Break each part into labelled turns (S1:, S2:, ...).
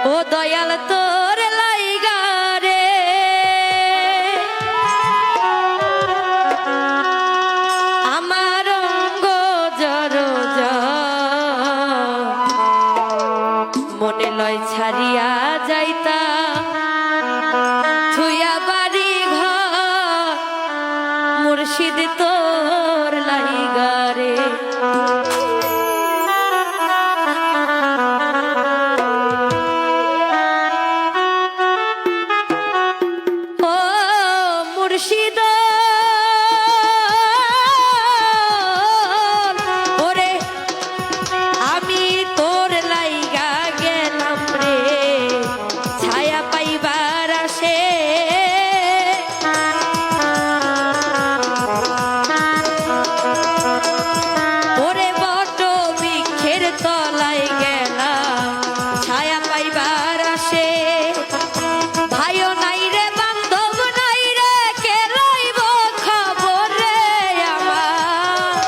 S1: ও দয়াল তোর লাইগা রে আমার অঙ্গ জর মনে লয় ছাড়িয়া যাইতা থুইয়া বাড়ি ঘর মুর্শিদ তোর লাইগা রে মুর্শিদ ওরে আমি তোর লাইগা গেলাম রে ছায়া পাইবার আসে ওরে বট বৃক্ষের তলায় গেলাম ছায়া পাইবার আসে ভাইও নাই রে বান্ধব নাই রে কে লইব খবর রে আমার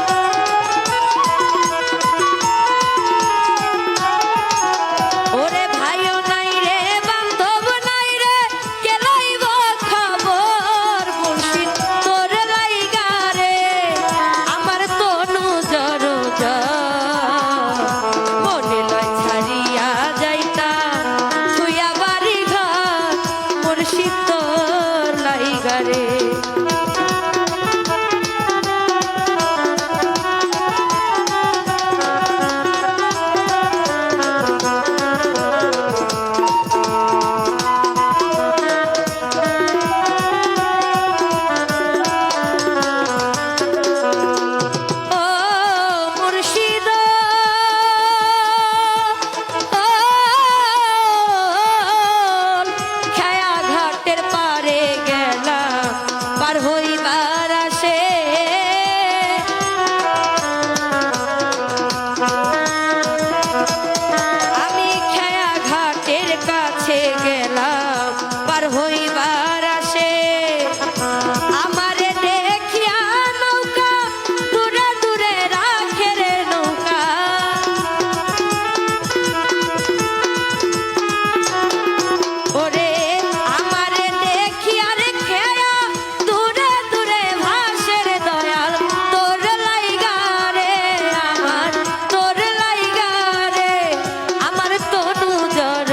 S1: ওরে ভাইও নাই রে বান্ধব নাই রে কে লইব খবর মুর্শিদ তোর লাইগা রে আমার তনু জর মনে লয় ছাড়িয়া যাইতা থুইয়া বাড়ি ঘর মুর্শিদ তোর লাইগা রে ও মুর্শিদ ছায়া ঘাটের পারে গেলাম পার হইবার আসে আমি ছায়া ঘাটের কাছে গেলাম পার হইবার আসে আমারে দেখিয়া নৌকা দূরে দূরে রাখে রে নৌকা ওরে আমারে দেখিয়া রে খেয়া দূরে দূরে ভাসে রে দয়াল তোর লাইগা রে আমার তোর লাইগা রে আমার তনু জর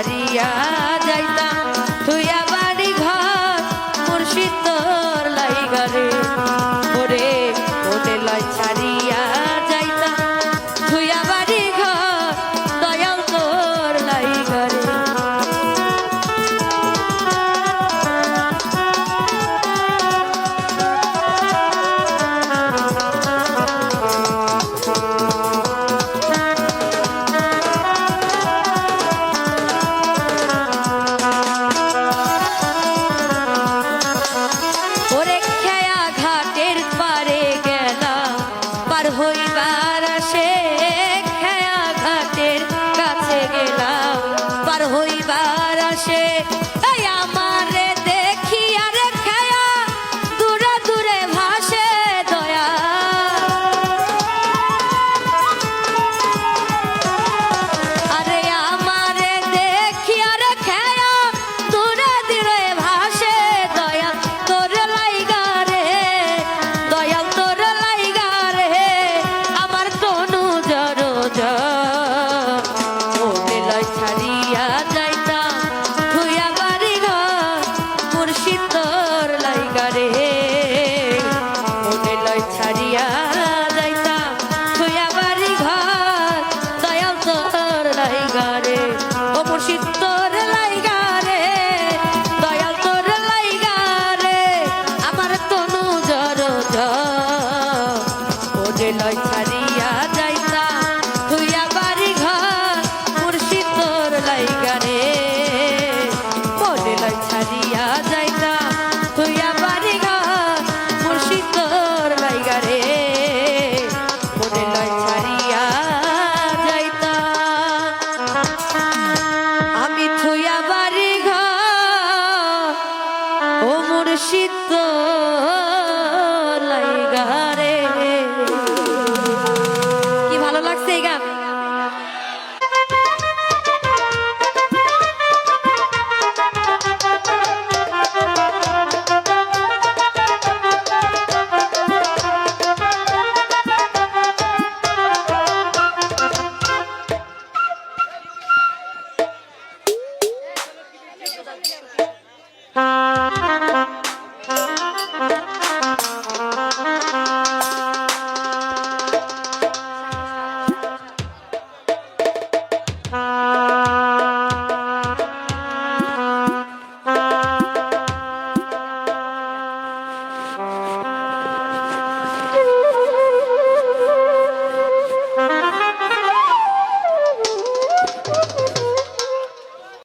S1: ছাড়িয়া যাইতাম থুইয়া বাড়ি ঘর মুর্শিদ তোর লাইগারে ওরে ওরে লয় ছাড়িয়া যাইতাম থুইয়া বাড়ি ঘর দয়াল তোর লাইগারে হইবার আসে খেয়া ঘাটের কাছে গেলাম পার হইবার আসে এই আমারে দেখি আরে খেয়া দূরে দূরে ভাসে দয়া আরে আমারে দেখি আরে খেয়া দূরে দূরে ভাসে দয়া তোর লাইগা রে দয়াল তোর লাইগা রে আমার তনু জড় ওরে লয় ছাড়িয়া যাইতাম থুইয়া বাড়ি ঘর মুর্শিদ তোর লাইগা রে ওরে লয় ছাড়িয়া যাইতাম থুইয়া বাড়ি ঘর দয়াল তোর লাইগা রে ও মুর্শিদ তোর লাইগা রে দয়াল তোর লাইগা রে আমার তনু জড় ওরে লয় ছাড়িয়া যাইতাম থুইয়া বাড়ি ঘর মুর্শিদ তোর লাইগা রে ওরে লয় ছাড়িয়া যাইতাম থুইয়া বাড়ি ঘর মুর্শিদ তোর লাইগা রে ওরে লয় ছাড়িয়া যাইতাম আমি থুইয়া বাড়ি ঘর ও মুর্শিদ তোর লাইগা রে কি ভালো লাগছে এই গান